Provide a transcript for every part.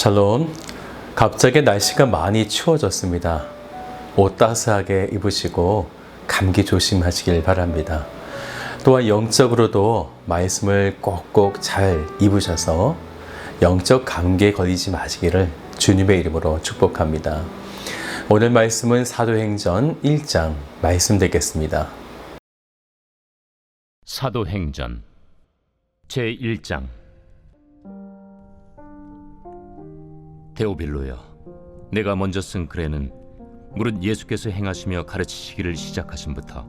샬롬. 갑자기 날씨가 많이 추워졌습니다. 옷 따스하게 입으시고 감기 조심하시길 바랍니다. 또한 영적으로도 말씀을 꼭꼭 잘 입으셔서 영적 감기에 걸리지 마시기를 주님의 이름으로 축복합니다. 오늘 말씀은 사도행전 1장 말씀 되겠습니다. 사도행전 제1장. 데오빌로여, 내가 먼저 쓴 글에는 무릇 예수께서 행하시며 가르치시기를 시작하심부터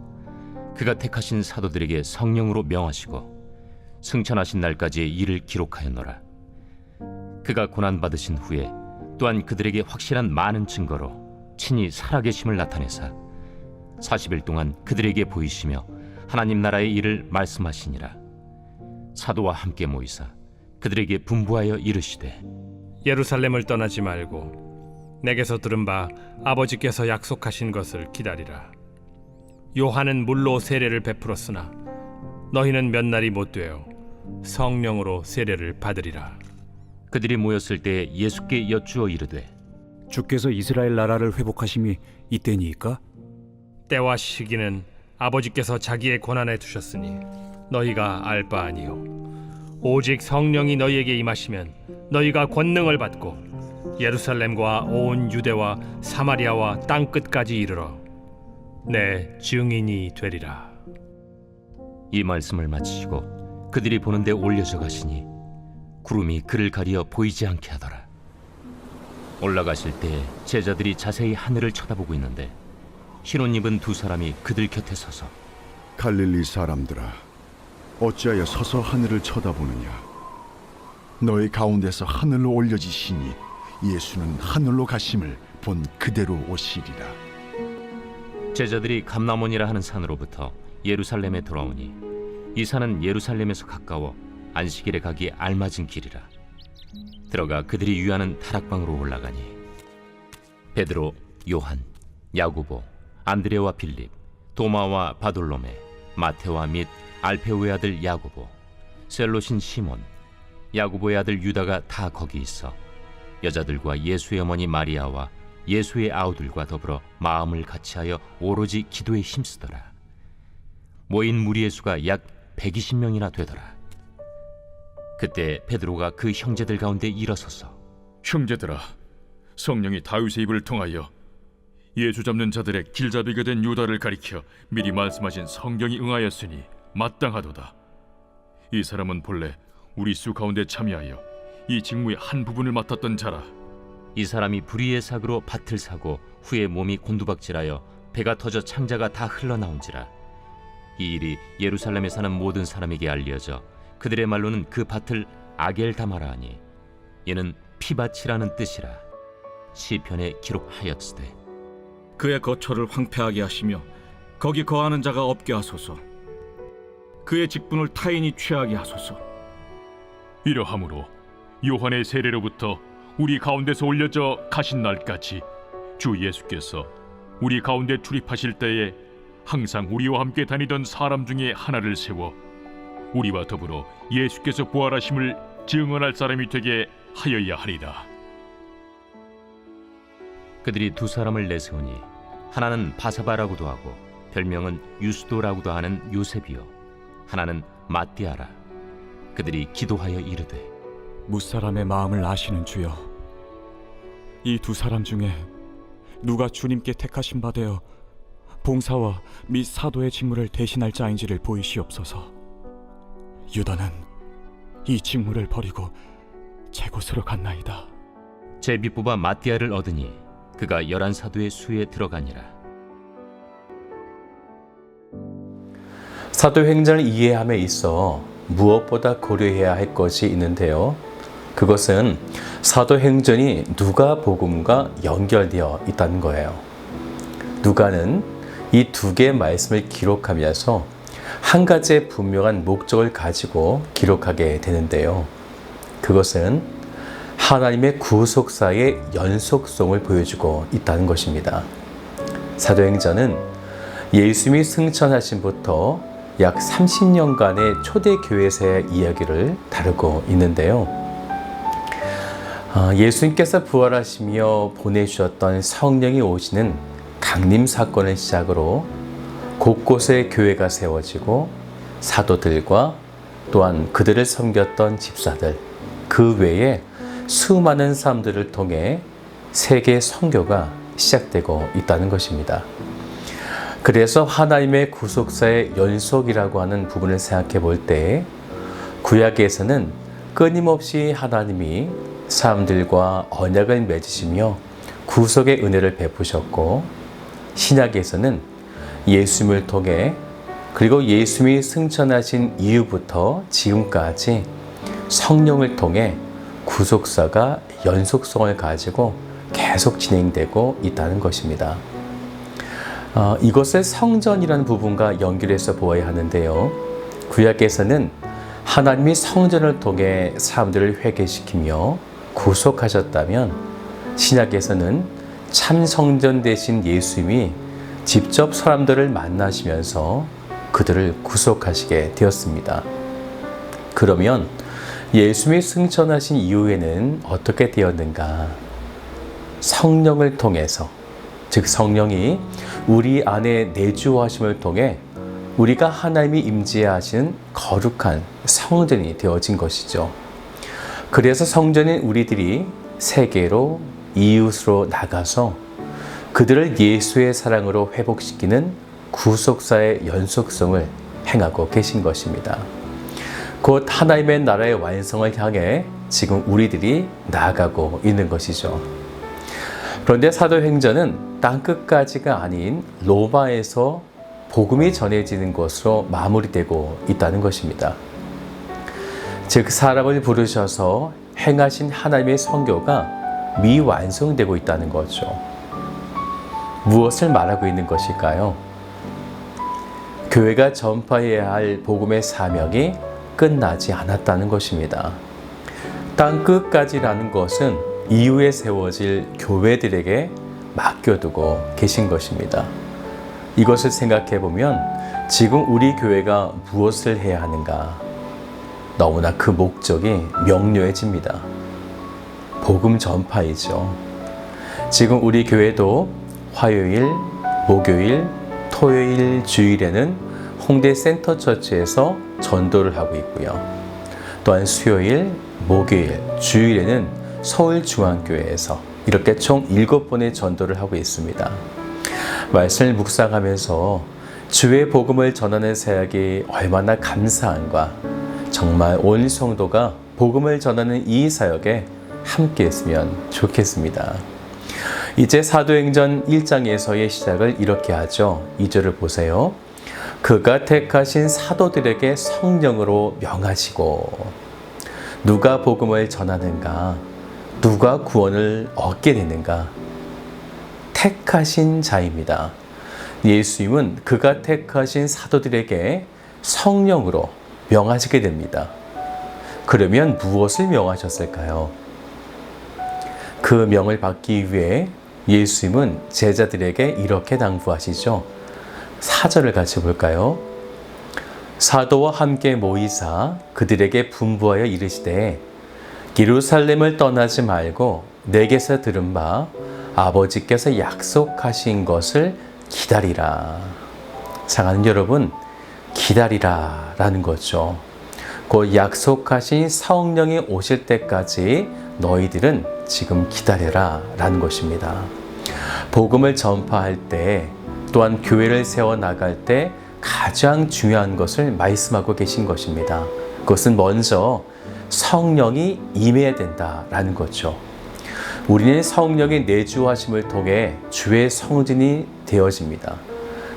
그가 택하신 사도들에게 성령으로 명하시고 승천하신 날까지의 일을 기록하였노라. 그가 고난받으신 후에 또한 그들에게 확실한 많은 증거로 친히 살아계심을 나타내사 40일 동안 그들에게 보이시며 하나님 나라의 일을 말씀하시니라. 사도와 함께 모이사 그들에게 분부하여 이르시되, 예루살렘을 떠나지 말고 내게서 들은 바 아버지께서 약속하신 것을 기다리라. 요한은 물로 세례를 베풀었으나 너희는 몇 날이 못 되어 성령으로 세례를 받으리라. 그들이 모였을 때 예수께 여쭈어 이르되, 주께서 이스라엘 나라를 회복하심이 이때니이까? 때와 시기는 아버지께서 자기의 권한에 두셨으니 너희가 알 바 아니요, 오직 성령이 너희에게 임하시면 너희가 권능을 받고 예루살렘과 온 유대와 사마리아와 땅끝까지 이르러 내 증인이 되리라. 이 말씀을 마치시고 그들이 보는 데 올려져 가시니 구름이 그를 가리어 보이지 않게 하더라. 올라가실 때 제자들이 자세히 하늘을 쳐다보고 있는데 흰옷 입은 두 사람이 그들 곁에 서서, 갈릴리 사람들아, 어찌하여 서서 하늘을 쳐다보느냐? 너희 가운데서 하늘로 올려지시니 예수는 하늘로 가심을 본 그대로 오시리라. 제자들이 감람원이라 하는 산으로부터 예루살렘에 돌아오니 이 산은 예루살렘에서 가까워 안식일에 가기에 알맞은 길이라. 들어가 그들이 유하는 다락방으로 올라가니 베드로, 요한, 야고보, 안드레와 빌립, 도마와 바돌로메, 마테와 및 알페오의 아들 야고보, 셀롯인 시몬, 야고보의 아들 유다가 다 거기 있어 여자들과 예수의 어머니 마리아와 예수의 아우들과 더불어 마음을 같이하여 오로지 기도에 힘쓰더라. 모인 무리의 수가 약 120명이나 되더라. 그때 베드로가 그 형제들 가운데 일어서서, 형제들아, 성령이 다윗의 입을 통하여 예수 잡는 자들의 길잡이가 된 유다를 가리켜 미리 말씀하신 성경이 응하였으니 마땅하도다. 이 사람은 본래 우리 수 가운데 참여하여 이 직무의 한 부분을 맡았던 자라. 이 사람이 불의의 삭으로 밭을 사고 후에 몸이 곤두박질하여 배가 터져 창자가 다 흘러나온지라. 이 일이 예루살렘에 사는 모든 사람에게 알려져 그들의 말로는 그 밭을 아겔다마라 하니 이는 피밭이라는 뜻이라. 시편에 기록하였으되, 그의 거처를 황폐하게 하시며 거기 거하는 자가 없게 하소서. 그의 직분을 타인이 취하게 하소서. 이러함으로 요한의 세례로부터 우리 가운데서 올려져 가신 날까지 주 예수께서 우리 가운데 출입하실 때에 항상 우리와 함께 다니던 사람 중에 하나를 세워 우리와 더불어 예수께서 부활하심을 증언할 사람이 되게 하여야 하리라. 그들이 두 사람을 내세우니 하나는 바사바라고도 하고 별명은 유스도라고도 하는 요셉이요, 하나는 마띠아라. 그들이 기도하여 이르되, 무사람의 마음을 아시는 주여, 이 두 사람 중에 누가 주님께 택하신 바 되어 봉사와 및 사도의 직무를 대신할 자인지를 보이시옵소서. 유다는 이 직무를 버리고 제 곳으로 갔나이다. 제비 뽑아 마띠아를 얻으니 그가 11사도의 수에 들어가니라. 사도행전을 이해함에 있어 무엇보다 고려해야 할 것이 있는데요. 그것은 사도행전이 누가복음과 연결되어 있다는 거예요. 누가는 이 두 개의 말씀을 기록하면서 한 가지의 분명한 목적을 가지고 기록하게 되는데요. 그것은 하나님의 구속사의 연속성을 보여주고 있다는 것입니다. 사도행전은 예수님이 승천하심부터 약 30년간의 초대교회사의 이야기를 다루고 있는데요. 예수님께서 부활하시며 보내주셨던 성령이 오시는 강림 사건을 시작으로 곳곳에 교회가 세워지고 사도들과 또한 그들을 섬겼던 집사들, 그 외에 수많은 사람들을 통해 세계 선교가 시작되고 있다는 것입니다. 그래서 하나님의 구속사의 연속이라고 하는 부분을 생각해 볼 때 구약에서는 끊임없이 하나님이 사람들과 언약을 맺으시며 구속의 은혜를 베푸셨고, 신약에서는 예수님을 통해 그리고 예수님이 승천하신 이후부터 지금까지 성령을 통해 구속사가 연속성을 가지고 계속 진행되고 있다는 것입니다. 이것을 성전이라는 부분과 연결해서 보아야 하는데요. 구약에서는 하나님이 성전을 통해 사람들을 회개시키며 구속하셨다면, 신약에서는 참 성전 대신 예수님이 직접 사람들을 만나시면서 그들을 구속하시게 되었습니다. 그러면 예수님이 승천하신 이후에는 어떻게 되었는가? 성령을 통해서, 즉 성령이 우리 안에 내주하심을 통해 우리가 하나님이 임재하시는 거룩한 성전이 되어진 것이죠. 그래서 성전인 우리들이 세계로 이웃으로 나가서 그들을 예수의 사랑으로 회복시키는 구속사의 연속성을 행하고 계신 것입니다. 곧 하나님의 나라의 완성을 향해 지금 우리들이 나아가고 있는 것이죠. 그런데 사도행전은 땅끝까지가 아닌 로마에서 복음이 전해지는 것으로 마무리되고 있다는 것입니다. 즉 사람을 부르셔서 행하신 하나님의 선교가 미완성되고 있다는 거죠. 무엇을 말하고 있는 것일까요? 교회가 전파해야 할 복음의 사명이 끝나지 않았다는 것입니다. 땅끝까지라는 것은 이후에 세워질 교회들에게 맡겨두고 계신 것입니다. 이것을 생각해 보면 지금 우리 교회가 무엇을 해야 하는가? 너무나 그 목적이 명료해집니다. 복음 전파이죠. 지금 우리 교회도 화요일, 목요일, 토요일, 주일에는 홍대 센터처치에서 전도를 하고 있고요. 또한 수요일, 목요일, 주일에는 서울중앙교회에서 이렇게 총 7번의 전도를 하고 있습니다. 말씀을 묵상하면서 주의 복음을 전하는 사역이 얼마나 감사한가, 정말 온 성도가 복음을 전하는 이 사역에 함께 했으면 좋겠습니다. 이제 사도행전 1장에서의 시작을 이렇게 하죠. 2절을 보세요. 그가 택하신 사도들에게 성령으로 명하시고. 누가 복음을 전하는가? 누가 구원을 얻게 되는가? 택하신 자입니다. 예수님은 그가 택하신 사도들에게 성령으로 명하시게 됩니다. 그러면 무엇을 명하셨을까요? 그 명을 받기 위해 예수님은 제자들에게 이렇게 당부하시죠. 4절을 같이 볼까요? 사도와 함께 모이사 그들에게 분부하여 이르시되 예루살렘을 떠나지 말고 내게서 들은 바 아버지께서 약속하신 것을 기다리라. 사랑하는 여러분, 기다리라 라는 거죠. 곧 약속하신 성령이 오실 때까지 너희들은 지금 기다려라 라는 것입니다. 복음을 전파할 때, 또한 교회를 세워나갈 때 가장 중요한 것을 말씀하고 계신 것입니다. 그것은 먼저 성령이 임해야 된다라는 거죠. 우리는 성령의 내주하심을 통해 주의 성전이 되어집니다.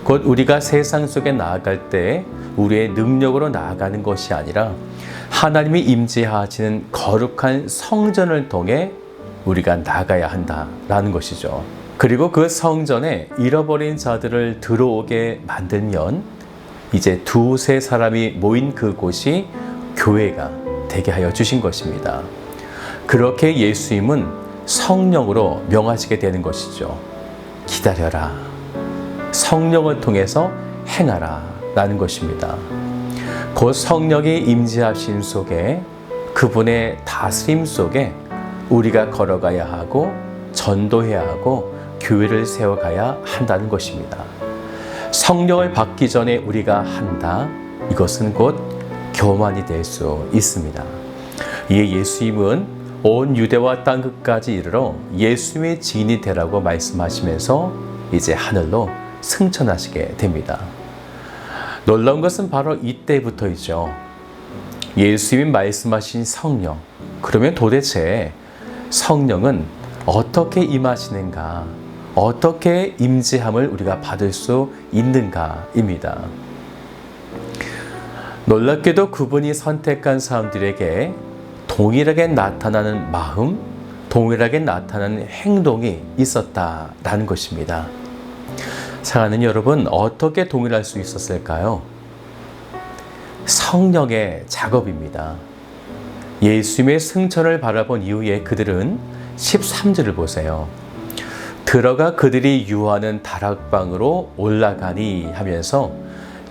곧 우리가 세상 속에 나아갈 때 우리의 능력으로 나아가는 것이 아니라 하나님이 임재하시는 거룩한 성전을 통해 우리가 나가야 한다라는 것이죠. 그리고 그 성전에 잃어버린 자들을 들어오게 만들면 이제 두세 사람이 모인 그곳이 교회가 되게 하여 주신 것입니다. 그렇게 예수님은 성령으로 명하시게 되는 것이죠. 기다려라. 성령을 통해서 행하라 라는 것입니다. 곧 성령이 임재하심 속에, 그분의 다스림 속에 우리가 걸어가야 하고 전도해야 하고 교회를 세워가야 한다는 것입니다. 성령을 받기 전에 우리가 한다. 이것은 곧 교만이 될 수 있습니다. 이에 예수님은 온 유대와 땅 끝까지 이르러 예수님의 증인이 되라고 말씀하시면서 이제 하늘로 승천하시게 됩니다. 놀라운 것은 바로 이때부터이죠. 예수님이 말씀하신 성령, 그러면 도대체 성령은 어떻게 임하시는가, 어떻게 임재함을 우리가 받을 수 있는가입니다. 놀랍게도 그분이 선택한 사람들에게 동일하게 나타나는 마음, 동일하게 나타나는 행동이 있었다라는 것입니다. 사랑하는 여러분, 어떻게 동일할 수 있었을까요? 성령의 작업입니다. 예수님의 승천을 바라본 이후에 그들은 13절을 보세요. 들어가 그들이 유하는 다락방으로 올라가니 하면서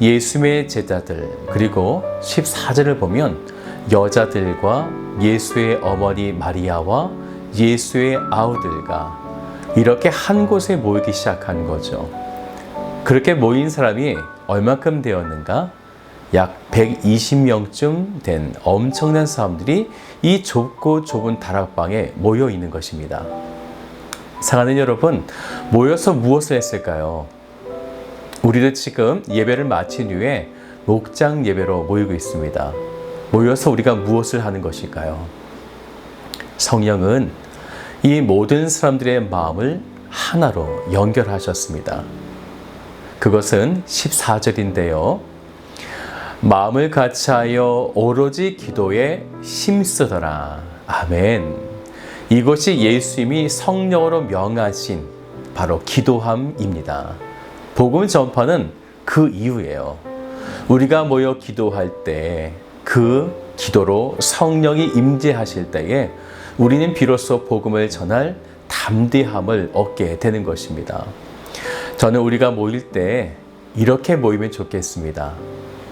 예수님의 제자들, 그리고 14절을 보면 여자들과 예수의 어머니 마리아와 예수의 아우들과 이렇게 한 곳에 모이기 시작한 거죠. 그렇게 모인 사람이 얼마큼 되었는가? 약 120명쯤 된 엄청난 사람들이 이 좁고 좁은 다락방에 모여 있는 것입니다. 사랑하는 여러분, 모여서 무엇을 했을까요? 우리는 지금 예배를 마친 후에 목장 예배로 모이고 있습니다. 모여서 우리가 무엇을 하는 것일까요? 성령은 이 모든 사람들의 마음을 하나로 연결하셨습니다. 그것은 14절인데요. 마음을 같이하여 오로지 기도에 힘쓰더라. 아멘. 이것이 예수님이 성령으로 명하신 바로 기도함입니다. 복음 전파는 그 이유예요. 우리가 모여 기도할 때 그 기도로 성령이 임재하실 때에 우리는 비로소 복음을 전할 담대함을 얻게 되는 것입니다. 저는 우리가 모일 때 이렇게 모이면 좋겠습니다.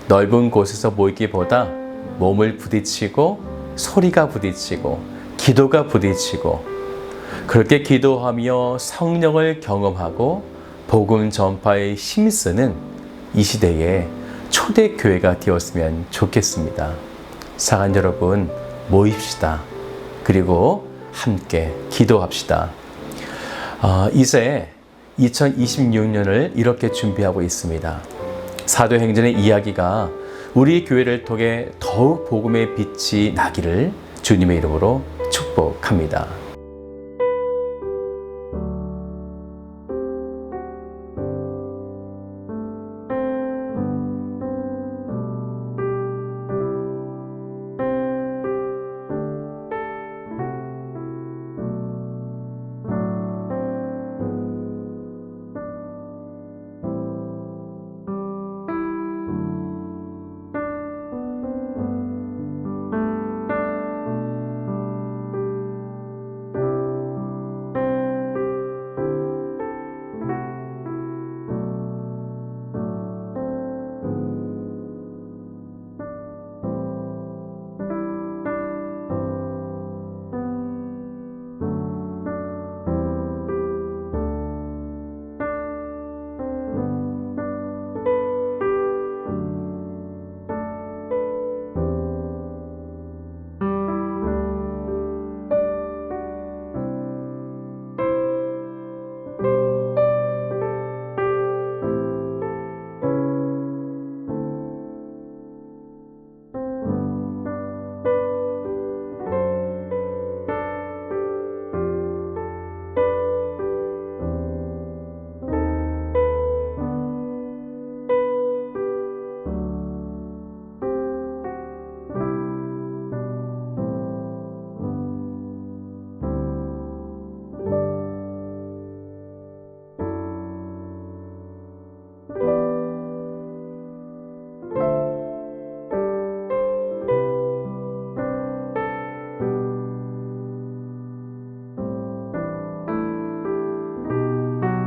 넓은 곳에서 모이기보다 몸을 부딪히고 소리가 부딪히고 기도가 부딪히고 그렇게 기도하며 성령을 경험하고 복음 전파에 힘쓰는 이 시대에 초대교회가 되었으면 좋겠습니다. 사랑하는 여러분, 모입시다. 그리고 함께 기도합시다. 이제 2026년을 이렇게 준비하고 있습니다. 사도행전의 이야기가 우리 교회를 통해 더욱 복음의 빛이 나기를 주님의 이름으로 축복합니다.